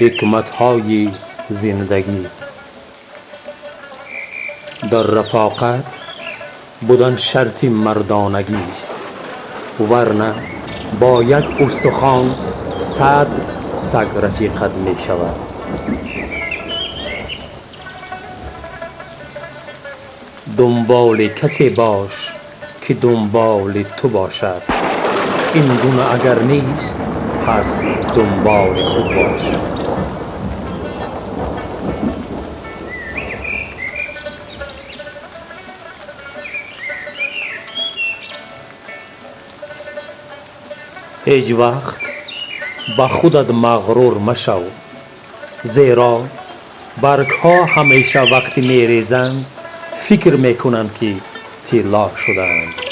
حکمت‌های زندگی. در رفاقت بودن شرط مردانگی است، ورنه با یک استخوان 100 سگ رفیقت می شود. دنبال کسی باش که دنبال تو باشد. این گونه اگر نیست پس دنبال خود باش. هیچ وقت با خودت مغرور مشو، زیرا برگ ها همیشه وقتی می ریزند فکر می کنند که طلا شدند.